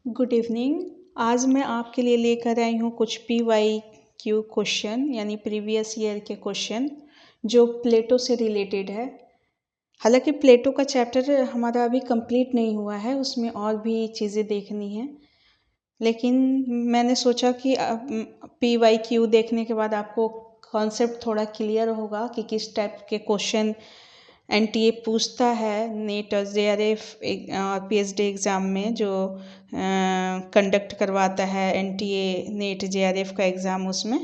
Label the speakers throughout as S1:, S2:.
S1: Good evening. आज मैं आपके लिए लेकर आई हूँ कुछ PYQ क्वेश्चन यानी प्रीवियस ईयर के क्वेश्चन जो प्लेटो से रिलेटेड है। हालांकि प्लेटो का चैप्टर हमारा अभी कंप्लीट नहीं हुआ है, उसमें और भी चीज़ें देखनी हैं, लेकिन मैंने सोचा कि PYQ देखने के बाद आपको कॉन्सेप्ट थोड़ा क्लियर होगा कि किस टाइप के क्वेश्चन NTA पूछता है नेट और JRF और PhD एग्ज़ाम में जो कंडक्ट करवाता है NTA नेट JRF का एग्ज़ाम उसमें।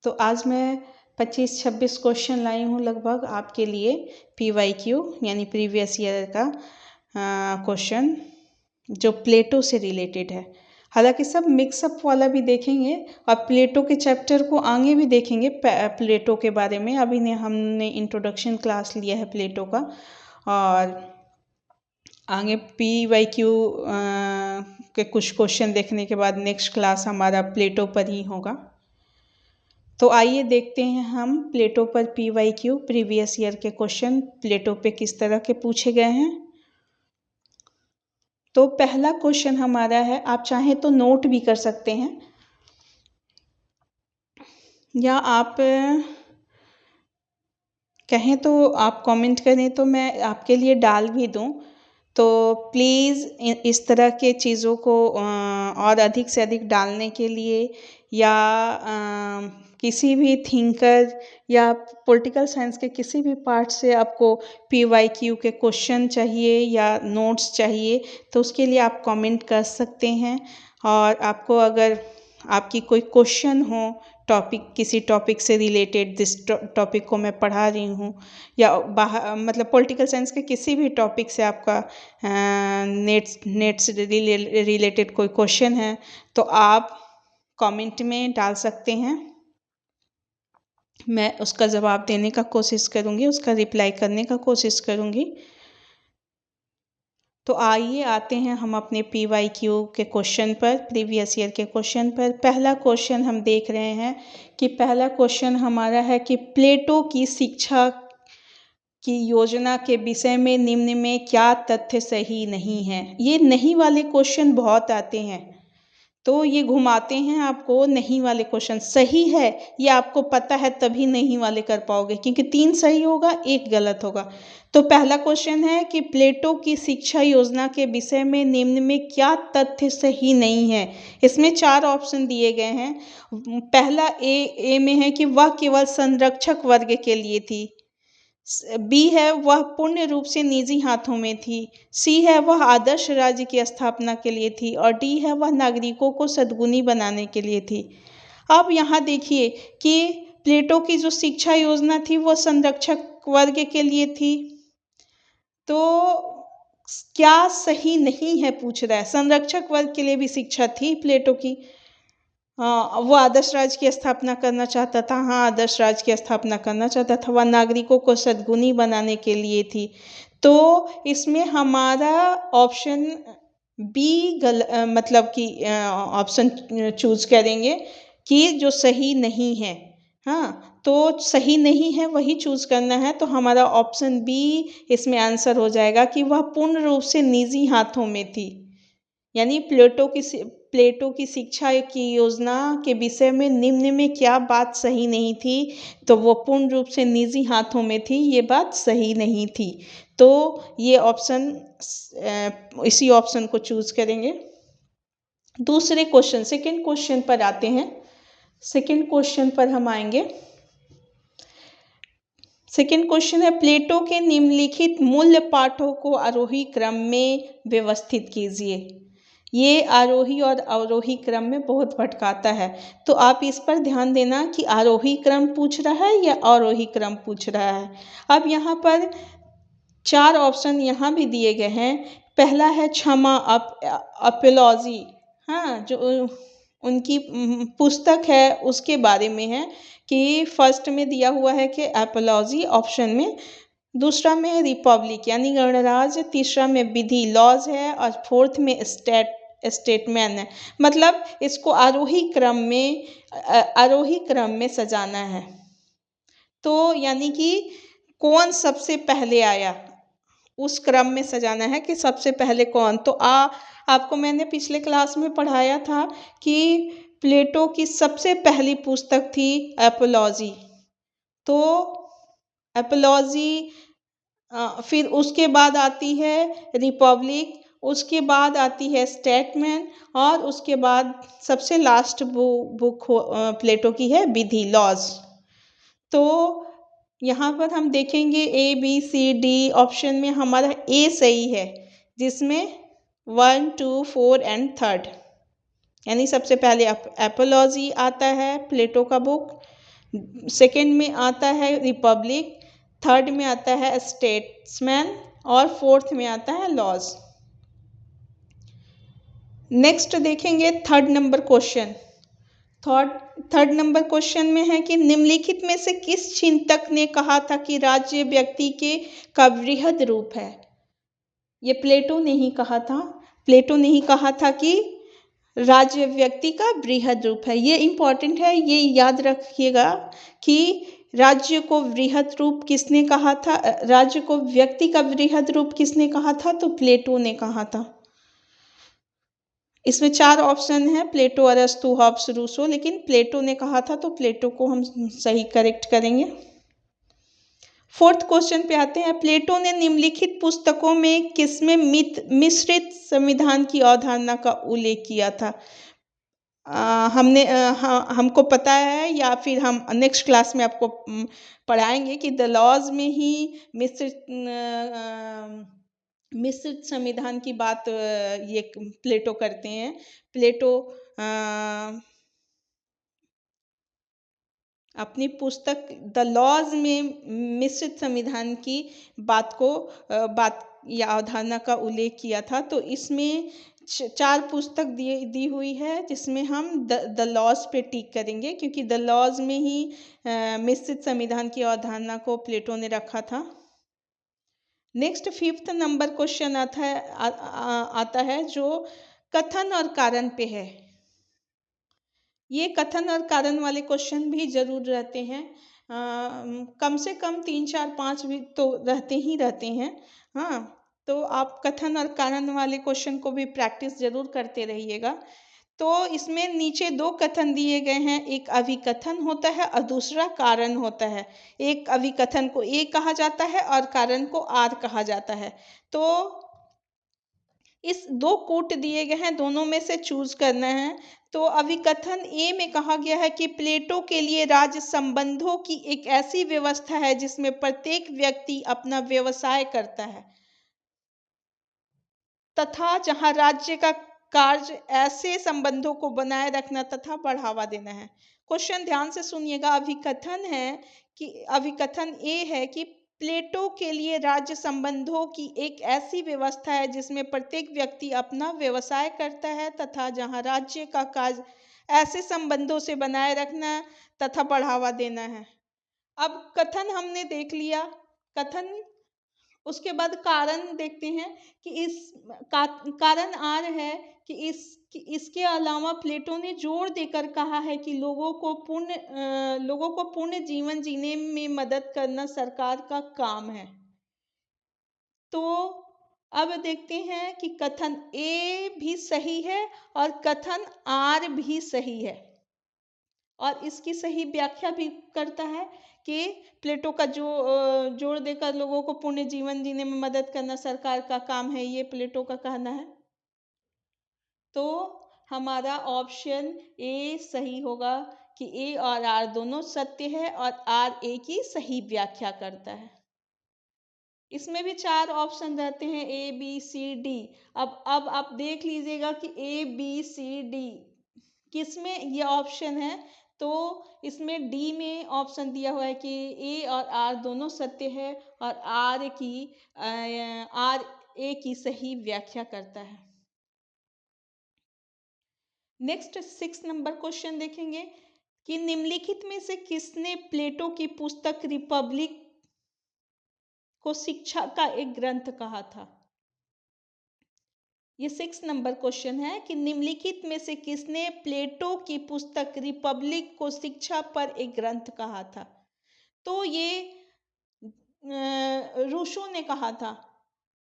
S1: तो आज मैं 25-26 क्वेश्चन लाई हूँ लगभग आपके लिए PYQ यानी प्रीवियस ईयर का क्वेश्चन जो प्लेटो से रिलेटेड है। हालांकि सब मिक्सअप वाला भी देखेंगे और प्लेटो के चैप्टर को आगे भी देखेंगे प्लेटो के बारे में। अभी ने हमने इंट्रोडक्शन क्लास लिया है प्लेटो का और आगे PYQ के कुछ क्वेश्चन देखने के बाद नेक्स्ट क्लास हमारा प्लेटो पर ही होगा। तो आइए देखते हैं हम प्लेटो पर PYQ प्रीवियस ईयर के क्वेश्चन प्लेटो पे किस तरह के पूछे गए हैं। तो पहला क्वेश्चन हमारा है, आप चाहें तो नोट भी कर सकते हैं या आप कहें तो आप कमेंट करें तो मैं आपके लिए डाल भी दूं। तो प्लीज़ इस तरह के चीज़ों को और अधिक से अधिक डालने के लिए या किसी भी थिंकर या पॉलिटिकल साइंस के किसी भी पार्ट से आपको PYQ के क्वेश्चन चाहिए या नोट्स चाहिए तो उसके लिए आप कमेंट कर सकते हैं। और आपको अगर आपकी कोई क्वेश्चन हो किसी टॉपिक से रिलेटेड, जिस टॉपिक को मैं पढ़ा रही हूँ या बाहर मतलब पॉलिटिकल साइंस के किसी भी टॉपिक से आपका नेट से रिलेटेड कोई क्वेश्चन है तो आप कमेंट में डाल सकते हैं। मैं उसका जवाब देने का कोशिश करूँगी, उसका रिप्लाई करने का कोशिश करूँगी। तो आइए आते हैं हम अपने PYQ के क्वेश्चन पर, प्रीवियस ईयर के क्वेश्चन पर। पहला क्वेश्चन हम देख रहे हैं कि पहला क्वेश्चन हमारा है कि प्लेटो की शिक्षा की योजना के विषय में निम्न में क्या तथ्य सही नहीं है। ये नहीं वाले क्वेश्चन बहुत आते हैं तो ये घुमाते हैं आपको नहीं वाले क्वेश्चन। सही है ये आपको पता है तभी नहीं वाले कर पाओगे, क्योंकि 3 सही होगा 1 गलत होगा। तो पहला क्वेश्चन है कि प्लेटो की शिक्षा योजना के विषय में निम्न में क्या तथ्य सही नहीं है। इसमें 4 ऑप्शन दिए गए हैं। पहला ए में है कि वह केवल संरक्षक वर्ग के लिए थी। B है वह पूर्ण रूप से निजी हाथों में थी। C है वह आदर्श राज्य की स्थापना के लिए थी और D है वह नागरिकों को सद्गुणी बनाने के लिए थी। अब यहाँ देखिए कि प्लेटो की जो शिक्षा योजना थी वो संरक्षक वर्ग के लिए थी, तो क्या सही नहीं है पूछ रहा है। संरक्षक वर्ग के लिए भी शिक्षा थी प्लेटो की। वो आदर्श राज्य की स्थापना करना चाहता था। हाँ, आदर्श राज्य की स्थापना करना चाहता था। वह नागरिकों को सद्गुणी बनाने के लिए थी। तो इसमें हमारा ऑप्शन बी मतलब कि ऑप्शन चूज करेंगे कि जो सही नहीं है। हाँ, तो सही नहीं है वही चूज करना है। तो हमारा ऑप्शन बी इसमें आंसर हो जाएगा कि वह पूर्ण रूप से निजी हाथों में थी। यानी प्लेटो की शिक्षा की योजना के विषय में निम्न में क्या बात सही नहीं थी, तो वो पूर्ण रूप से निजी हाथों में थी, ये बात सही नहीं थी। तो ये ऑप्शन इसी ऑप्शन को चूज करेंगे। दूसरे क्वेश्चन सेकंड क्वेश्चन पर आते हैं। सेकंड क्वेश्चन पर हम आएंगे। सेकंड क्वेश्चन है प्लेटो के निम्नलिखित मूल्य पाठों को आरोही क्रम में व्यवस्थित कीजिए। ये आरोही और अवरोही क्रम में बहुत भटकाता है, तो आप इस पर ध्यान देना कि आरोही क्रम पूछ रहा है या अवरोही क्रम पूछ रहा है। अब यहाँ पर 4 ऑप्शन यहाँ भी दिए गए हैं। पहला है क्षमा, अपोलॉजी। हाँ, जो उनकी पुस्तक है उसके बारे में है कि फर्स्ट में दिया हुआ है कि अपोलॉजी ऑप्शन में, दूसरा में रिपब्लिक यानी गणराज्य, तीसरा में विधि लॉज है और फोर्थ में स्टेटमैन है। मतलब इसको आरोही क्रम में सजाना है। तो यानी कि कौन सबसे पहले आया उस क्रम में सजाना है कि सबसे पहले कौन। तो आपको मैंने पिछले क्लास में पढ़ाया था कि प्लेटो की सबसे पहली पुस्तक थी एपोलॉजी। तो एपोलॉजी, फिर उसके बाद आती है रिपब्लिक, उसके बाद आती है स्टेटमेंट, और उसके बाद सबसे लास्ट बुक प्लेटो की है विधि, लॉज। तो यहाँ पर हम देखेंगे A B C D, option में हमारा ए सही है, जिसमें 1, 2, 4 एंड 3, यानी सबसे पहले एपोलॉजी आता है प्लेटो का बुक, सेकंड में आता है रिपब्लिक, थर्ड में आता है स्टेट्समैन, और फोर्थ में आता है लॉज। नेक्स्ट देखेंगे third number question. Third number question में है कि निम्नलिखित में से किस चिंतक ने कहा था कि राज्य व्यक्ति के का वृहद रूप है। ये प्लेटो ने ही कहा था। प्लेटो ने ही कहा था कि राज्य व्यक्ति का वृहद रूप है। ये इम्पॉर्टेंट है, ये याद रखिएगा कि राज्य को वृहद रूप किसने कहा था, राज्य को व्यक्ति का वृहद रूप किसने कहा था, तो प्लेटो ने कहा था। इसमें 4 ऑप्शन है, प्लेटो, अरस्तु, हॉब्स, रूसो, लेकिन प्लेटो ने कहा था तो प्लेटो को हम सही करेक्ट करेंगे। फोर्थ क्वेश्चन पे आते हैं। प्लेटो ने निम्नलिखित पुस्तकों में किसमें मिश्रित संविधान की अवधारणा का उल्लेख किया था। हमको पता है, या फिर हम नेक्स्ट क्लास में आपको पढ़ाएंगे कि द लॉज में ही मिश्रित संविधान की बात ये प्लेटो करते हैं। प्लेटो अपनी पुस्तक द लॉज में मिश्रित संविधान की बात या अवधारणा का उल्लेख किया था। तो इसमें 4 पुस्तक दी हुई है, जिसमें हम द लॉज पे टिक करेंगे, क्योंकि द लॉज में ही मिश्रित संविधान की अवधारणा को प्लेटो ने रखा था। नेक्स्ट 5th नंबर क्वेश्चन आता है जो कथन और कारण पे है। ये कथन और कारण वाले क्वेश्चन भी जरूर रहते हैं, कम से कम 3, 4, 5 भी तो रहते हैं। हाँ, तो आप कथन और कारण वाले क्वेश्चन को भी प्रैक्टिस जरूर करते रहिएगा। तो इसमें नीचे 2 कथन दिए गए हैं, एक अभिकथन होता है और दूसरा कारण होता है। एक अभिकथन को ए कहा जाता है और कारण को आर कहा जाता है। तो इस 2 कोट दिए गए हैं, दोनों में से चूज करना है। तो अभिकथन ए में कहा गया है कि प्लेटो के लिए राज्य संबंधों की एक ऐसी व्यवस्था है जिसमें प्रत्येक व्यक्ति अपना व्यवसाय करता है, तथा जहां राज्य का कार्य ऐसे संबंधों को बनाए रखना तथा बढ़ावा देना है। क्वेश्चन ध्यान से सुनिएगा। अभिकथन ए है कि प्लेटो के लिए राज्य संबंधों की एक ऐसी व्यवस्था है जिसमें प्रत्येक व्यक्ति अपना व्यवसाय करता है, तथा जहां राज्य का कार्य ऐसे संबंधों से बनाए रखना तथा बढ़ावा देना है। अब कथन हमने देख लिया। कथन, उसके बाद कारण देखते हैं कि कारण आर है कि इसके अलावा प्लेटो ने जोर देकर कहा है कि लोगों को पूर्ण जीवन जीने में मदद करना सरकार का काम है। तो अब देखते हैं कि कथन ए भी सही है और कथन आर भी सही है, और इसकी सही व्याख्या भी करता है कि प्लेटो का जो जोर देकर लोगों को पूर्ण जीवन जीने में मदद करना सरकार का काम है, ये प्लेटो का कहना है। तो हमारा ऑप्शन ए सही होगा कि ए और आर दोनों सत्य है और आर ए की सही व्याख्या करता है। इसमें भी 4 ऑप्शन रहते हैं, ए बी सी डी। अब आप देख लीजिएगा कि ए बी सी डी किसमें ये ऑप्शन है। तो इसमें डी में ऑप्शन दिया हुआ है कि ए और आर दोनों सत्य है और आर ए की सही व्याख्या करता है। नेक्स्ट 6 नंबर क्वेश्चन देखेंगे कि निम्नलिखित में से किसने प्लेटो की पुस्तक रिपब्लिक को शिक्षा का एक ग्रंथ कहा था। ये 6 नंबर क्वेश्चन है कि निम्नलिखित में से किसने प्लेटो की पुस्तक रिपब्लिक को शिक्षा पर एक ग्रंथ कहा था। तो ये रूसो ने कहा था।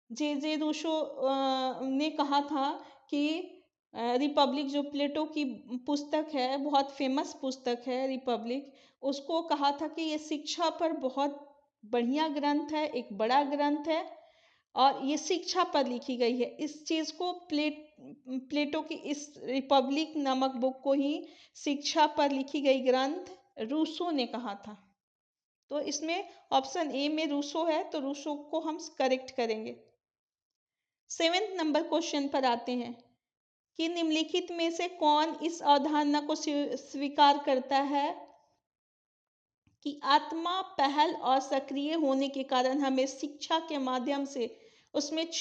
S1: जे रूसो ने कहा था कि रिपब्लिक जो प्लेटो की पुस्तक है, बहुत फेमस पुस्तक है रिपब्लिक, उसको कहा था कि ये शिक्षा पर बहुत बढ़िया ग्रंथ है, एक बड़ा ग्रंथ है और ये शिक्षा पर लिखी गई है। इस चीज़ को प्लेटो की इस रिपब्लिक नामक बुक को ही शिक्षा पर लिखी गई ग्रंथ रूसो ने कहा था। तो इसमें ऑप्शन ए में रूसो है, तो रूसो को हम करेक्ट करेंगे। 7th नंबर क्वेश्चन पर आते हैं कि निम्नलिखित में से कौन इस अवधारणा को स्वीकार करता है कि आत्मा पहल और सक्रिय होने के कारण हमें शिक्षा के माध्यम से उसमें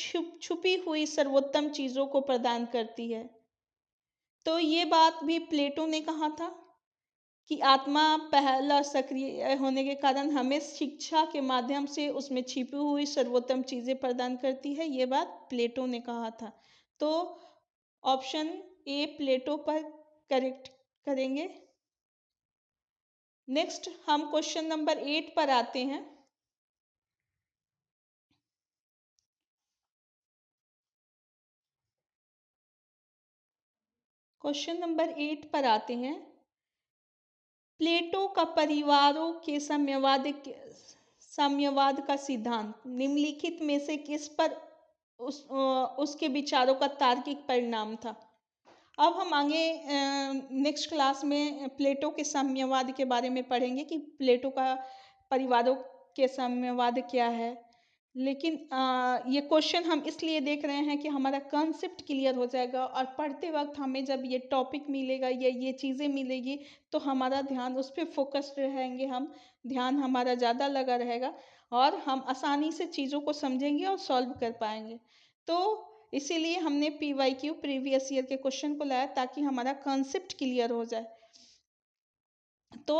S1: छुपी हुई सर्वोत्तम चीजों को प्रदान करती है। तो ये बात भी प्लेटो ने कहा था कि आत्मा पहल और सक्रिय होने के कारण हमें शिक्षा के माध्यम से उसमें छिपी हुई सर्वोत्तम चीजें प्रदान करती है। ये बात प्लेटो ने कहा था। तो ऑप्शन ए प्लेटो पर करेक्ट करेंगे। नेक्स्ट हम क्वेश्चन नंबर 8 पर आते हैं। क्वेश्चन नंबर 8 पर आते हैं। प्लेटो का परिवारों के साम्यवाद का सिद्धांत निम्नलिखित में से किस पर उसके विचारों का तार्किक परिणाम था। अब हम आगे नेक्स्ट क्लास में प्लेटो के साम्यवाद के बारे में पढ़ेंगे कि प्लेटो का परिवारों के साम्यवाद क्या है। लेकिन ये क्वेश्चन हम इसलिए देख रहे हैं कि हमारा कॉन्सेप्ट क्लियर हो जाएगा और पढ़ते वक्त हमें जब ये टॉपिक मिलेगा या ये चीज़ें मिलेगी तो हमारा ध्यान उस पर फोकस्ड रहेंगे, हम ध्यान हमारा ज़्यादा लगा रहेगा और हम आसानी से चीज़ों को समझेंगे और सॉल्व कर पाएंगे। तो इसीलिए हमने PYQ प्रीवियस ईयर के क्वेश्चन को लाया ताकि हमारा कॉन्सेप्ट क्लियर हो जाए। तो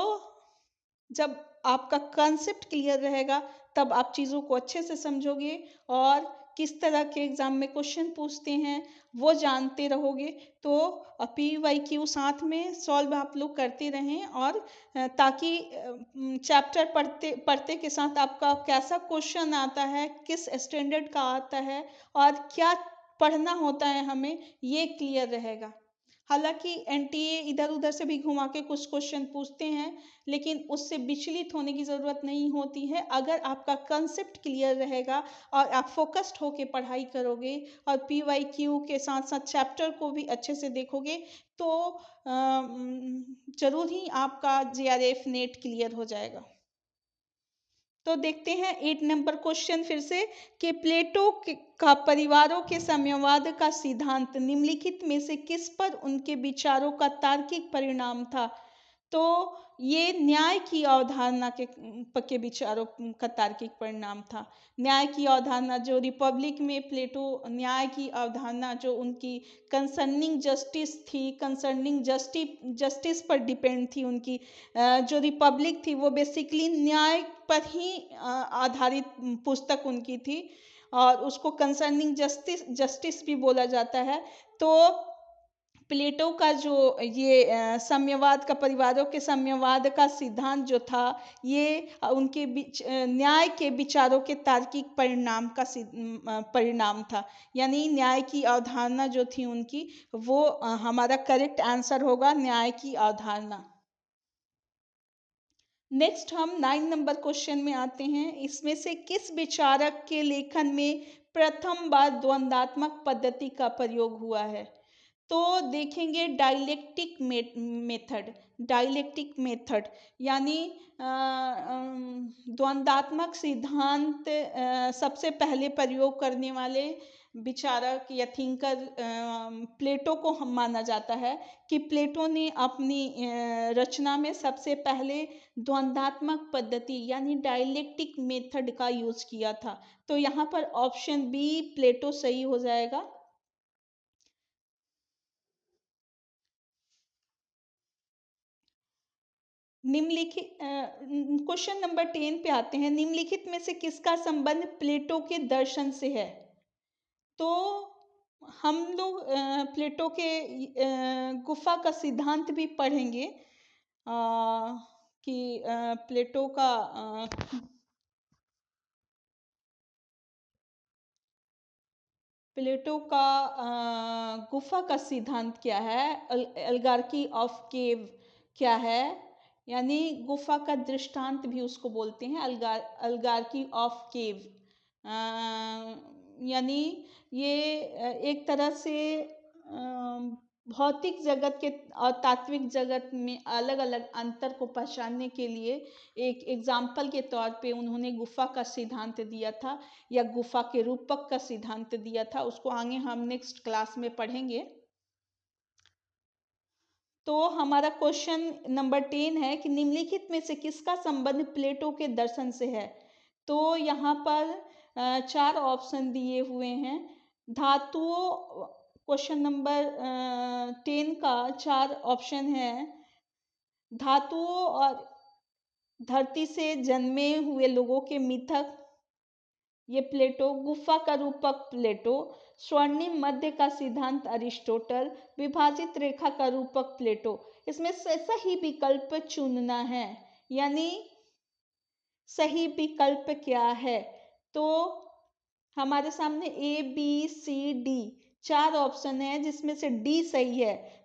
S1: जब आपका कॉन्सेप्ट क्लियर रहेगा तब आप चीज़ों को अच्छे से समझोगे और किस तरह के एग्जाम में क्वेश्चन पूछते हैं वो जानते रहोगे। तो PYQ साथ में सॉल्व आप लोग करते रहें और ताकि चैप्टर पढ़ते पढ़ते के साथ आपका कैसा क्वेश्चन आता है, किस स्टैंडर्ड का आता है और क्या पढ़ना होता है हमें, ये क्लियर रहेगा। हालांकि NTA इधर उधर से भी घुमा के कुछ क्वेश्चन पूछते हैं, लेकिन उससे विचलित होने की ज़रूरत नहीं होती है। अगर आपका कंसेप्ट क्लियर रहेगा और आप फोकस्ड होके पढ़ाई करोगे और PYQ के साथ साथ चैप्टर को भी अच्छे से देखोगे तो जरूर ही आपका JRF नेट क्लियर हो जाएगा। तो देखते हैं 8 नंबर क्वेश्चन फिर से कि प्लेटो का परिवारों के साम्यवाद का सिद्धांत निम्नलिखित में से किस पर उनके विचारों का तार्किक परिणाम था। तो ये न्याय की अवधारणा के विचारों का तार्किक परिणाम था। न्याय की अवधारणा जो रिपब्लिक में प्लेटो न्याय की अवधारणा जो उनकी कंसर्निंग जस्टिस थी, कंसर्निंग जस्टिस पर डिपेंड थी उनकी जो रिपब्लिक थी वो बेसिकली न्याय पर ही आधारित पुस्तक उनकी थी और उसको कंसर्निंग जस्टिस भी बोला जाता है। तो प्लेटो का जो ये साम्यवाद का परिवारों के साम्यवाद का सिद्धांत जो था ये उनके न्याय के विचारों के तार्किक परिणाम का परिणाम था। यानी न्याय की अवधारणा जो थी उनकी वो हमारा करेक्ट आंसर होगा न्याय की अवधारणा। नेक्स्ट हम 9 नंबर क्वेश्चन में आते हैं। इसमें से किस विचारक के लेखन में प्रथम बार द्वंद्वात्मक पद्धति का प्रयोग हुआ है। तो देखेंगे डायलेक्टिक मेथड यानी द्वंद्वात्मक सिद्धांत सबसे पहले प्रयोग करने वाले विचारक या थिंकर प्लेटो को हम माना जाता है कि प्लेटो ने अपनी रचना में सबसे पहले द्वंद्वात्मक पद्धति यानी डायलेक्टिक मेथड का यूज किया था। तो यहाँ पर ऑप्शन बी प्लेटो सही हो जाएगा। निम्नलिखित क्वेश्चन नंबर 10 पे आते हैं। निम्नलिखित में से किसका संबंध प्लेटो के दर्शन से है। तो हम लोग प्लेटो के गुफा का सिद्धांत भी पढ़ेंगे कि प्लेटो का प्लेटो का गुफा का सिद्धांत क्या है, एल्गार्की ऑफ केव क्या है, यानी गुफा का दृष्टांत भी उसको बोलते हैं, एल्गार्की ऑफ केव। यानी ये एक तरह से भौतिक जगत के और तात्विक जगत में अलग अलग अंतर को पहचानने के लिए एक एग्जाम्पल के तौर पे उन्होंने गुफा का सिद्धांत दिया था या गुफा के रूपक का सिद्धांत दिया था। उसको आगे हम नेक्स्ट क्लास में पढ़ेंगे। तो हमारा क्वेश्चन नंबर 10 है कि निम्नलिखित में से किसका संबंध प्लेटो के दर्शन से है। तो यहाँ पर 4 ऑप्शन दिए हुए हैं। धातुओं, क्वेश्चन नंबर 10 का 4 ऑप्शन है। धातुओं और धरती से जन्मे हुए लोगों के मिथक, ये प्लेटो। गुफा का रूपक प्लेटो। स्वर्णिम मध्य का सिद्धांत अरिस्टोटल। विभाजित रेखा का रूपक प्लेटो। इसमें सही विकल्प चुनना है, यानी सही विकल्प क्या है। तो हमारे सामने A B C D 4 option है, जिसमें से डी सही है,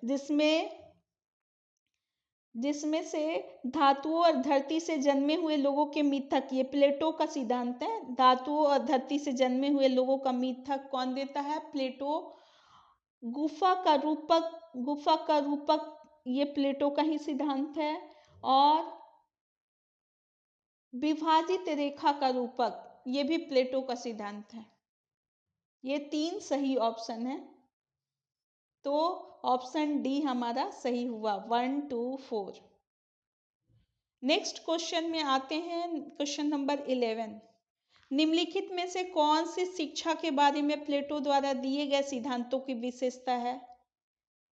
S1: जिसमें से धातुओं और धरती से जन्मे हुए लोगों के मिथक, ये प्लेटो का सिद्धांत है। धातुओं और धरती से जन्मे हुए लोगों का मिथक कौन देता है? प्लेटो। गुफा का रूपक ये प्लेटो का ही सिद्धांत है। और विभाजित रेखा का रूपक ये भी प्लेटो का सिद्धांत है। ये 3 सही ऑप्शन है। तो ऑप्शन डी हमारा सही हुआ, 1 2 4। नेक्स्ट क्वेश्चन में आते हैं, क्वेश्चन नंबर 11। निम्नलिखित में से कौन सी शिक्षा के बारे में प्लेटो द्वारा दिए गए सिद्धांतों की विशेषता है?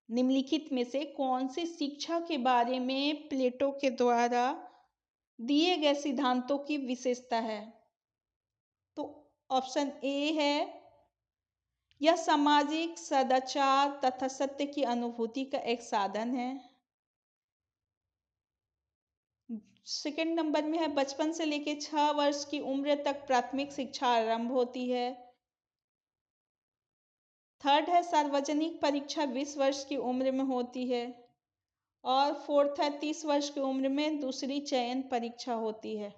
S1: निम्नलिखित में से कौन सी शिक्षा के बारे में प्लेटो के द्वारा दिए गए सिद्धांतों की विशेषता है? तो ऑप्शन ए है, यह सामाजिक सदाचार तथा सत्य की अनुभूति का एक साधन है। सेकंड नंबर में है, बचपन से लेकर 6 वर्ष की उम्र तक प्राथमिक शिक्षा आरंभ होती है। थर्ड है, सार्वजनिक परीक्षा 20 वर्ष की उम्र में होती है। और फोर्थ है, 30 वर्ष की उम्र में दूसरी चयन परीक्षा होती है।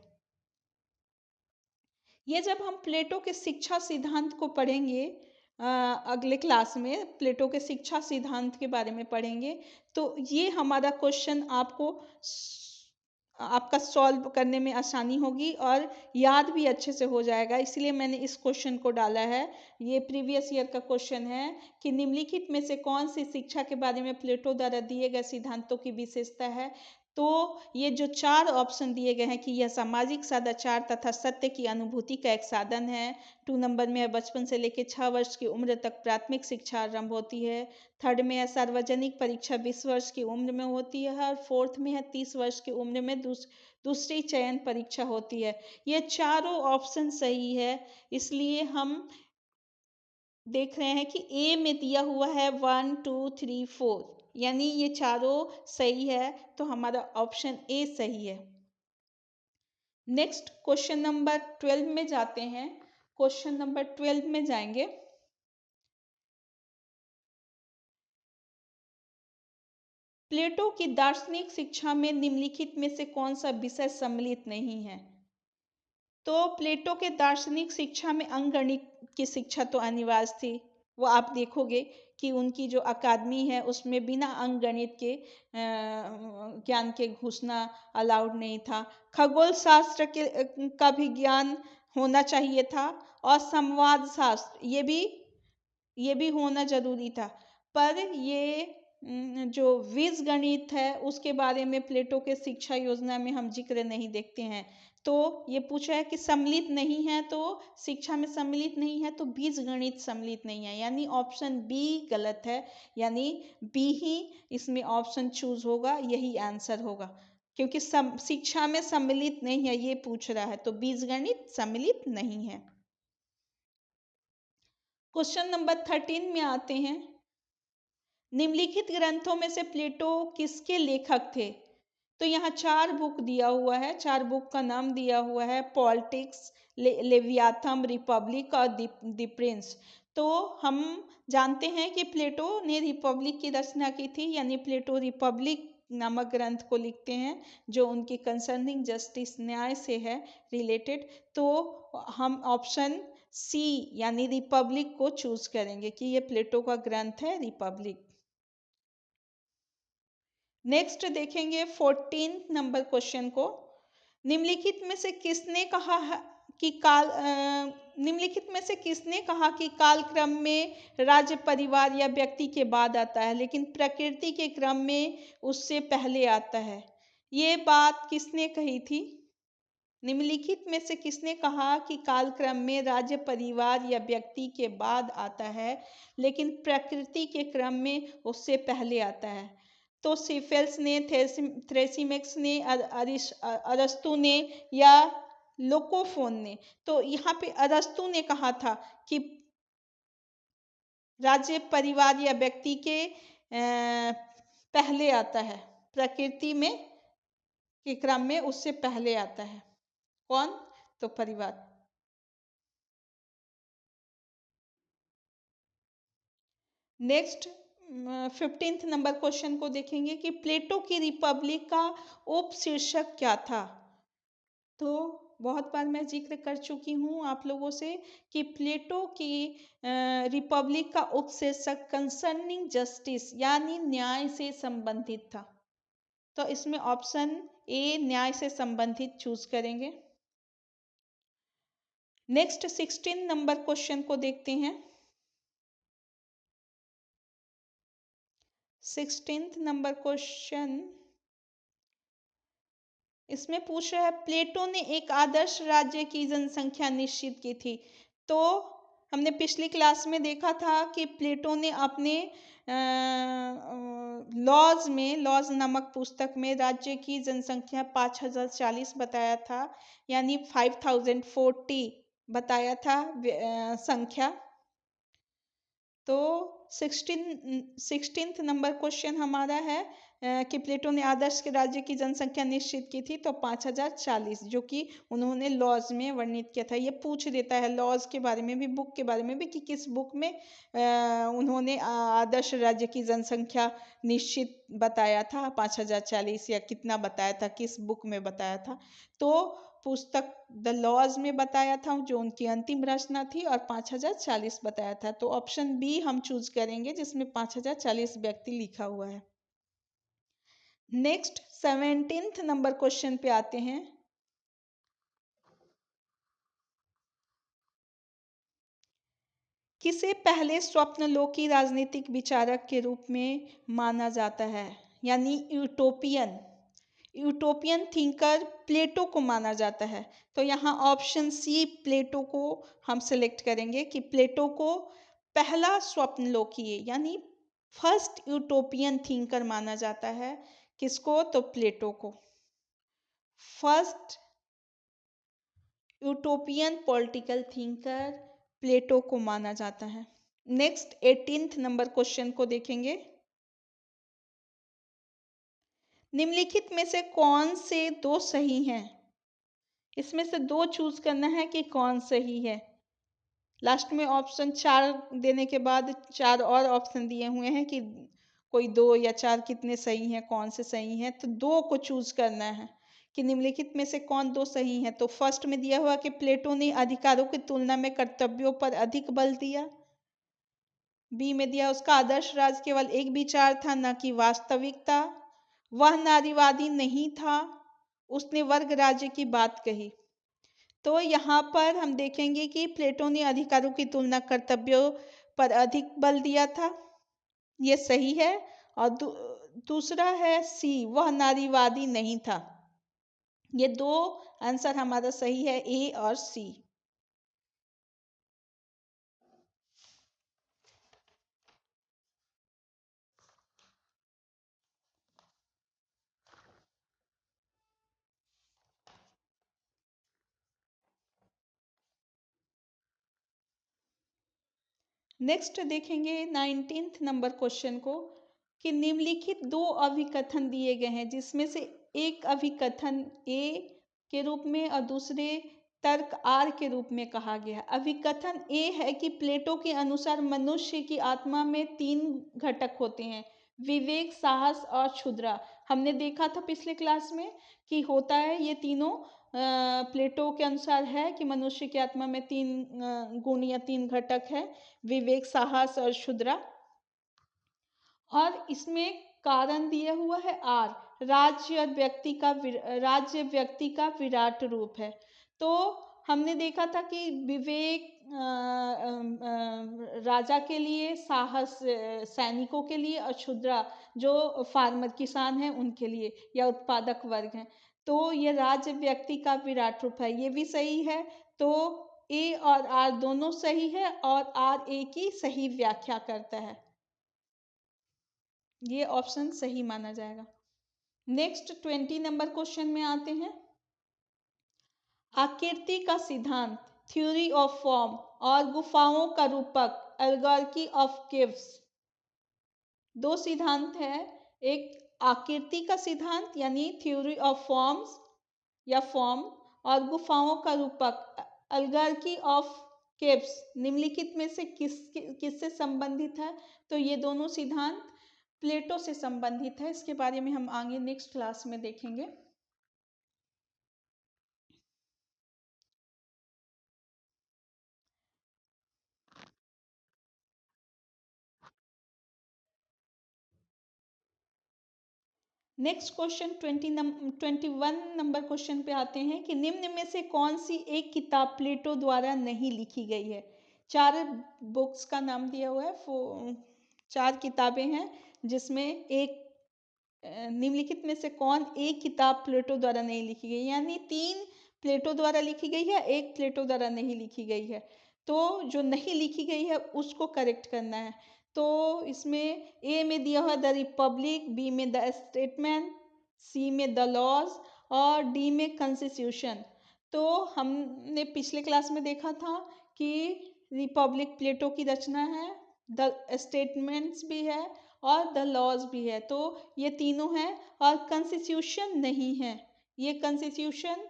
S1: ये जब हम प्लेटो के शिक्षा सिद्धांत को पढ़ेंगे, अगले क्लास में प्लेटो के शिक्षा सिद्धांत के बारे में पढ़ेंगे, तो ये हमारा क्वेश्चन आपका सॉल्व करने में आसानी होगी और याद भी अच्छे से हो जाएगा। इसलिए मैंने इस क्वेश्चन को डाला है। ये प्रीवियस ईयर का क्वेश्चन है कि निम्नलिखित में से कौन सी शिक्षा के बारे में प्लेटो द्वारा दिए गए सिद्धांतों की विशेषता है। तो ये जो 4 ऑप्शन दिए गए हैं कि यह सामाजिक सदाचार तथा सत्य की अनुभूति का एक साधन है। 2 नंबर में है, बचपन से लेकर 6 वर्ष की उम्र तक प्राथमिक शिक्षा आरंभ होती है। थर्ड में है, सार्वजनिक परीक्षा 20 वर्ष की उम्र में होती है। और फोर्थ में है, 30 वर्ष की उम्र में दूसरी चयन परीक्षा होती है। ये चारों ऑप्शन सही है। इसलिए हम देख रहे हैं कि ए में दिया हुआ है 1 2 3 4, यानी ये चारों सही है। तो हमारा ऑप्शन ए सही है। नेक्स्ट क्वेश्चन नंबर 12 में जाते हैं। क्वेश्चन नंबर 12 में जाएंगे। प्लेटो की दार्शनिक शिक्षा में निम्नलिखित में से कौन सा विषय सम्मिलित नहीं है? तो प्लेटो के दार्शनिक शिक्षा में अंकगणित की शिक्षा तो अनिवार्य थी। वो आप देखोगे कि उनकी जो अकादमी है उसमें बिना अंकगणित के ज्ञान के घुसना अलाउड नहीं था। खगोल शास्त्र का भी ज्ञान होना चाहिए था। और संवाद शास्त्र ये भी होना जरूरी था। पर ये जो बीजगणित है उसके बारे में प्लेटो के शिक्षा योजना में हम जिक्र नहीं देखते हैं। तो ये पूछा है कि सम्मिलित नहीं है, तो शिक्षा में सम्मिलित नहीं है तो बीजगणित सम्मिलित नहीं है, यानी ऑप्शन बी गलत है। यानी बी ही इसमें ऑप्शन चूज होगा, यही आंसर होगा, क्योंकि शिक्षा में सम्मिलित नहीं है ये पूछ रहा है, तो बीजगणित सम्मिलित नहीं है। क्वेश्चन नंबर 13 में आते हैं। निम्नलिखित ग्रंथों में से प्लेटो किसके लेखक थे? तो यहाँ 4 बुक दिया हुआ है। 4 बुक का नाम दिया हुआ है, पॉलिटिक्स, लेवियाथम, रिपब्लिक और द प्रिंस। तो हम जानते हैं कि प्लेटो ने रिपब्लिक की रचना की थी, यानी प्लेटो रिपब्लिक नामक ग्रंथ को लिखते हैं जो उनकी कंसर्निंग जस्टिस, न्याय से है रिलेटेड। तो हम ऑप्शन सी यानी रिपब्लिक को चूज करेंगे कि ये प्लेटो का ग्रंथ है रिपब्लिक। नेक्स्ट देखेंगे 14 नंबर क्वेश्चन को। निम्नलिखित में से किसने कहा कि निम्नलिखित में से किसने कहा कि कालक्रम में राज्य, परिवार या व्यक्ति के बाद आता है लेकिन प्रकृति के क्रम में उससे पहले आता है? ये बात किसने कही थी? निम्नलिखित में से किसने कहा कि कालक्रम में राज्य, परिवार या व्यक्ति के बाद आता है लेकिन प्रकृति के क्रम में उससे पहले आता है? तो सिफेल्स ने, थ्रेसिमेक्स ने, अरस्तु ने या लोकोफोन ने? तो यहाँ पे अरस्तु ने कहा था कि राज्य, परिवार या व्यक्ति के पहले आता है, प्रकृति में के क्रम में उससे पहले आता है। कौन? तो परिवार। नेक्स्ट 15th नंबर क्वेश्चन को देखेंगे कि प्लेटो की रिपब्लिक का उपशीर्षक क्या था? तो बहुत बार मैं जिक्र कर चुकी हूँ आप लोगों से कि प्लेटो की रिपब्लिक का उपशीर्षक कंसर्निंग जस्टिस यानी न्याय से संबंधित था। तो इसमें ऑप्शन ए न्याय से संबंधित चूज करेंगे। नेक्स्ट 16 नंबर क्वेश्चन को देखते हैं। 16th नंबर क्वेश्चन इसमें पूछ रहा है प्लेटो ने एक आदर्श राज्य की जनसंख्या निश्चित की थी। तो हमने पिछली क्लास में देखा था कि प्लेटो ने अपने लॉज नामक पुस्तक में राज्य की जनसंख्या 5040 बताया था, यानी 5040 बताया था संख्या। तो 16th नंबर क्वेश्चन हमारा है कि प्लेटो ने आदर्श के राज्य की जनसंख्या निश्चित की थी तो 5040, जो कि उन्होंने लॉज में वर्णित किया था। ये पूछ देता है लॉज के बारे में भी, बुक के बारे में भी, कि किस बुक में उन्होंने आदर्श राज्य की जनसंख्या निश्चित बताया था 5040, या कितना बताया था, किस बुक में बताया था। तो पुस्तक द लॉज में बताया था जो उनकी अंतिम रचना थी, और 5040 बताया था। तो ऑप्शन बी हम चूज करेंगे जिसमें 5040 व्यक्ति लिखा हुआ है। नेक्स्ट 17th नंबर क्वेश्चन पे आते हैं। किसे पहले स्वप्नलोकी राजनीतिक विचारक के रूप में माना जाता है, यानी यूटोपियन थिंकर प्लेटो को माना जाता है? तो यहाँ ऑप्शन सी प्लेटो को हम सिलेक्ट करेंगे कि प्लेटो को पहला स्वप्नलोकी यानी फर्स्ट यूटोपियन थिंकर माना जाता है। किसको? तो प्लेटो को फर्स्ट यूटोपियन पॉलिटिकल थिंकर प्लेटो को माना जाता है। नेक्स्ट 18th नंबर क्वेश्चन को देखेंगे। निम्नलिखित में से कौन से दो सही हैं? इसमें से दो चूज करना है कि कौन सही है। लास्ट में ऑप्शन 4 देने के बाद 4 और ऑप्शन दिए हुए हैं कि कोई 2 या 4 कितने सही हैं, कौन से सही हैं। तो 2 को चूज करना है कि निम्नलिखित में से कौन 2 सही हैं। तो फर्स्ट में दिया हुआ कि प्लेटो ने अधिकारों की तुलना में कर्तव्यों पर अधिक बल दिया। बी में दिया उसका आदर्श राज केवल एक विचार था, न कि वास्तविकता। वह नारीवादी नहीं था, उसने वर्ग राज्य की बात कही। तो यहाँ पर हम देखेंगे कि प्लेटो ने अधिकारों की तुलना कर्तव्यों पर अधिक बल दिया था, ये सही है। और दूसरा है सी, वह नारीवादी नहीं था। ये दो आंसर हमारा सही है, ए और सी। नेक्स्ट देखेंगे 19th नंबर क्वेश्चन को कि निम्नलिखित 2 अभिकथन दिए गए हैं जिसमें से एक अभिकथन ए के रूप में और दूसरे तर्क आर के रूप में कहा गया है। अभिकथन ए है कि प्लेटो के अनुसार मनुष्य की आत्मा में 3 घटक होते हैं, विवेक, साहस और क्षुद्रा। हमने देखा था पिछले क्लास में कि होता है ये तीनों प्लेटो के अनुसार है कि मनुष्य की आत्मा में 3 गुण या 3 घटक है, विवेक, साहस और क्षुद्रा। और इसमें कारण दिया हुआ है आर, राज्य व्यक्ति का विराट रूप है। तो हमने देखा था कि विवेक राजा के लिए, साहस सैनिकों के लिए और क्षुद्रा जो फार्मर किसान हैं उनके लिए या उत्पादक वर्ग हैं। तो ये राज्य व्यक्ति का विराट रूप है, ये भी सही है। तो ए और आर दोनों सही है और आर ए की सही व्याख्या करता है, ये ऑप्शन सही माना जाएगा। नेक्स्ट 20 नंबर क्वेश्चन में आते हैं। आकृति का सिद्धांत, थ्योरी ऑफ फॉर्म और गुफाओं का रूपक, एल्गोरिथम ऑफ केव्स। 2 सिद्धांत है, एक आकृति का सिद्धांत यानी थ्योरी ऑफ फॉर्म्स या फॉर्म, और गुफाओं का रूपक, एल्गोरिथम ऑफ केव्स, निम्नलिखित में से किससे संबंधित है? तो ये दोनों सिद्धांत प्लेटो से संबंधित है। इसके बारे में हम आगे नेक्स्ट क्लास में देखेंगे। नेक्स्ट क्वेश्चन 21 नंबर क्वेश्चन पे आते हैं कि निम्न में से कौन सी एक किताब प्लेटो द्वारा नहीं लिखी गई है? 4 बुक्स का नाम दिया हुआ है, 4 किताबें हैं जिसमें एक निम्नलिखित में से कौन एक किताब प्लेटो द्वारा नहीं लिखी गई, यानी 3 प्लेटो द्वारा लिखी गई है, 1 प्लेटो द्वारा नहीं लिखी गई है। तो जो नहीं लिखी गई है उसको करेक्ट करना है। तो इसमें ए में दिया हुआ द रिपब्लिक, बी में द स्टेटमेंट, सी में द लॉज और डी में कॉन्स्टिट्यूशन। तो हमने पिछले क्लास में देखा था कि रिपब्लिक प्लेटो की रचना है, द स्टेटमेंट्स भी है और द लॉज भी है। तो ये तीनों हैं और कॉन्स्टिट्यूशन नहीं है। ये कॉन्स्टिट्यूशन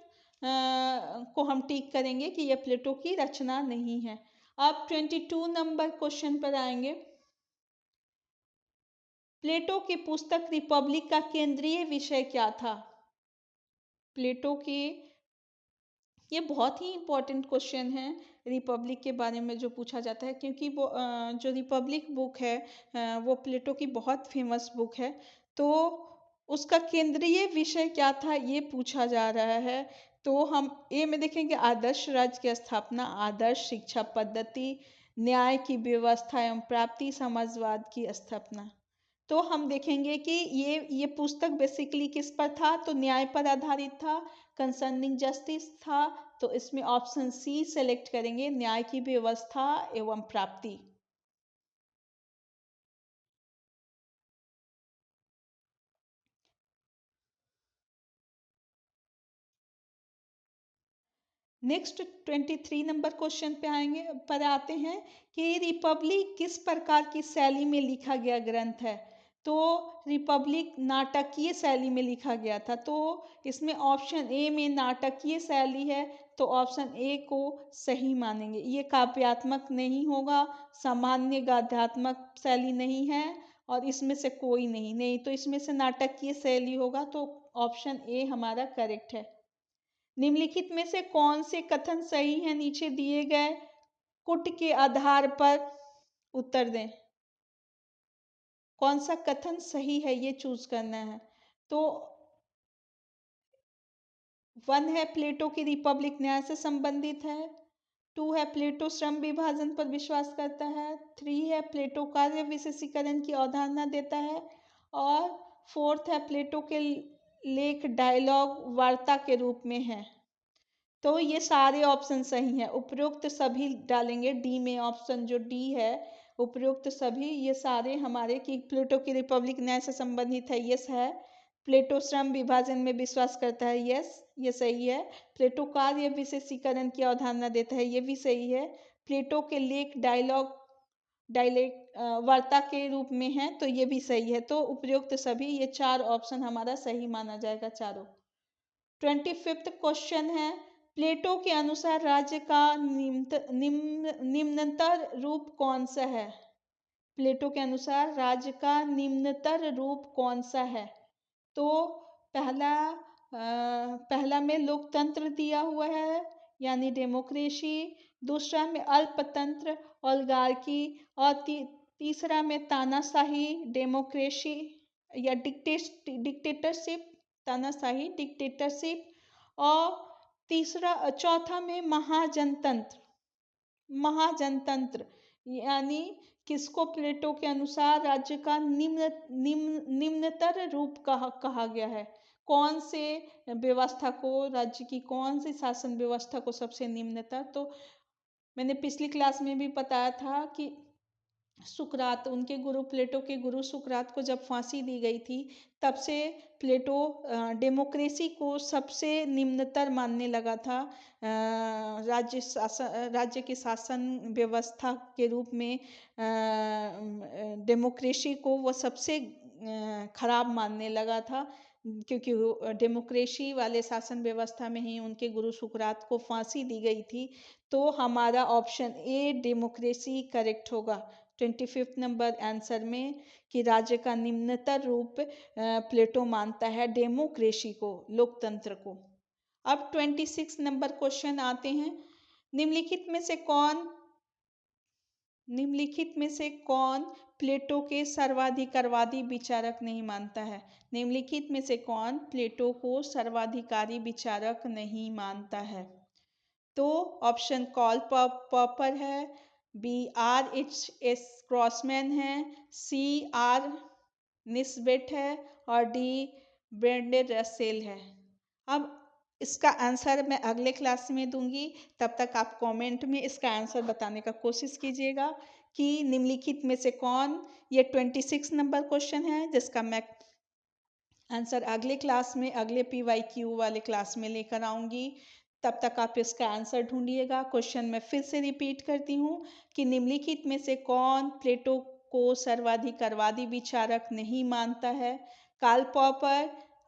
S1: को हम टिक करेंगे कि ये प्लेटो की रचना नहीं है। अब 22 नंबर क्वेश्चन पर आएंगे। प्लेटो की पुस्तक रिपब्लिक का केंद्रीय विषय क्या था? प्लेटो की, ये बहुत ही इम्पोर्टेंट क्वेश्चन है रिपब्लिक के बारे में जो पूछा जाता है, क्योंकि वो जो रिपब्लिक बुक है वो प्लेटो की बहुत फेमस बुक है। तो उसका केंद्रीय विषय क्या था ये पूछा जा रहा है। तो हम ए में देखेंगे आदर्श राज्य की स्थापना, आदर्श शिक्षा पद्धति, न्याय की व्यवस्था एवं प्राप्ति, समाजवाद की स्थापना। तो हम देखेंगे कि ये पुस्तक बेसिकली किस पर था? तो न्याय पर आधारित था, कंसर्निंग जस्टिस था। तो इसमें ऑप्शन सी सेलेक्ट करेंगे, न्याय की व्यवस्था एवं प्राप्ति। नेक्स्ट 23 नंबर क्वेश्चन पर आते हैं कि रिपब्लिक किस प्रकार की शैली में लिखा गया ग्रंथ है? तो रिपब्लिक नाटकीय शैली में लिखा गया था। तो इसमें ऑप्शन ए में नाटकीय शैली है, तो ऑप्शन ए को सही मानेंगे। ये काव्यात्मक नहीं होगा, सामान्य गाद्यात्मक शैली नहीं है और इसमें से कोई नहीं, तो इसमें से नाटकीय शैली होगा। तो ऑप्शन ए हमारा करेक्ट है। निम्नलिखित में से कौन से कथन सही हैं? नीचे दिए गए कुट के आधार पर उत्तर दें। कौन सा कथन सही है ये चूज करना है। तो 1 है प्लेटो की रिपब्लिक न्याय से संबंधित है, 2 है प्लेटो श्रम विभाजन पर विश्वास करता है, 3 है प्लेटो कार्य विशेषीकरण की अवधारणा देता है और 4th है प्लेटो के लेख डायलॉग वार्ता के रूप में है। तो ये सारे ऑप्शन सही हैं, उपरोक्त सभी डालेंगे डी में। ऑप्शन जो डी है उपरोक्त सभी, ये सारे हमारे कि प्लेटो की रिपब्लिक न्याय से संबंधित है, यस है। प्लेटो श्रम विभाजन में विश्वास करता है, यस ये सही है। प्लेटो कार्य विशेषीकरण की अवधारणा देता है, ये भी सही है। प्लेटो के लेख डायलेक्ट वार्ता के रूप में है, तो ये भी सही है। तो उपरोक्त सभी ये 4 ऑप्शन हमारा सही माना जाएगा चारों। 25th क्वेश्चन है प्लेटो के अनुसार राज्य का निम्नतर रूप कौन सा है? प्लेटो के अनुसार राज्य का निम्नतर रूप कौन सा है? तो पहला में लोकतंत्र दिया हुआ है यानी डेमोक्रेसी, दूसरा में अल्पतंत्र ओलिगार्की और तीसरा में तानाशाही डेमोक्रेसी या डिक्टेटरशिप, तानाशाही डिक्टेटरशिप, और चौथा में महाजनतंत्र यानी किसको प्लेटो के अनुसार राज्य का निम्नतर रूप कहा गया है? कौन से व्यवस्था को, राज्य की कौन सी शासन व्यवस्था को सबसे निम्नतर? तो मैंने पिछली क्लास में भी बताया था कि सुकरात, उनके गुरु प्लेटो के गुरु सुकरात को जब फांसी दी गई थी तब से प्लेटो डेमोक्रेसी को सबसे निम्नतर मानने लगा था। राज्य की शासन व्यवस्था के रूप में डेमोक्रेसी को वो सबसे खराब मानने लगा था, क्योंकि डेमोक्रेसी वाले शासन व्यवस्था में ही उनके गुरु सुकरात को फांसी दी गई थी। तो हमारा ऑप्शन ए डेमोक्रेसी करेक्ट होगा 25 नंबर आंसर में, कि राज्य का निम्नतर रूप प्लेटो मानता है डेमोक्रेसी को, लोकतंत्र को। अब 26 नंबर क्वेश्चन आते हैं। निम्नलिखित में से कौन प्लेटो के सर्वाधिकारवादी विचारक नहीं मानता है? निम्नलिखित में से कौन प्लेटो को सर्वाधिकारी विचारक नहीं मानता है? तो ऑप्शन कार्ल पॉपर है, बी R.H.S. क्रॉसमैन है, सी R. निस्बेट है और डी ब्रेंडन रसेल है। अब इसका आंसर मैं अगले क्लास में दूंगी, तब तक आप कमेंट में इसका आंसर बताने का कोशिश कीजिएगा कि निम्नलिखित में से कौन। ये 26 नंबर क्वेश्चन है जिसका मैं आंसर अगले क्लास में, अगले PYQ वाले क्लास में लेकर आऊंगी। तब तक आप इसका आंसर ढूंढिएगा। क्वेश्चन मैं फिर से रिपीट करती हूँ कि निम्नलिखित में से कौन प्लेटो को सर्वाधिकारवादी विचारक नहीं मानता है? Karl popper,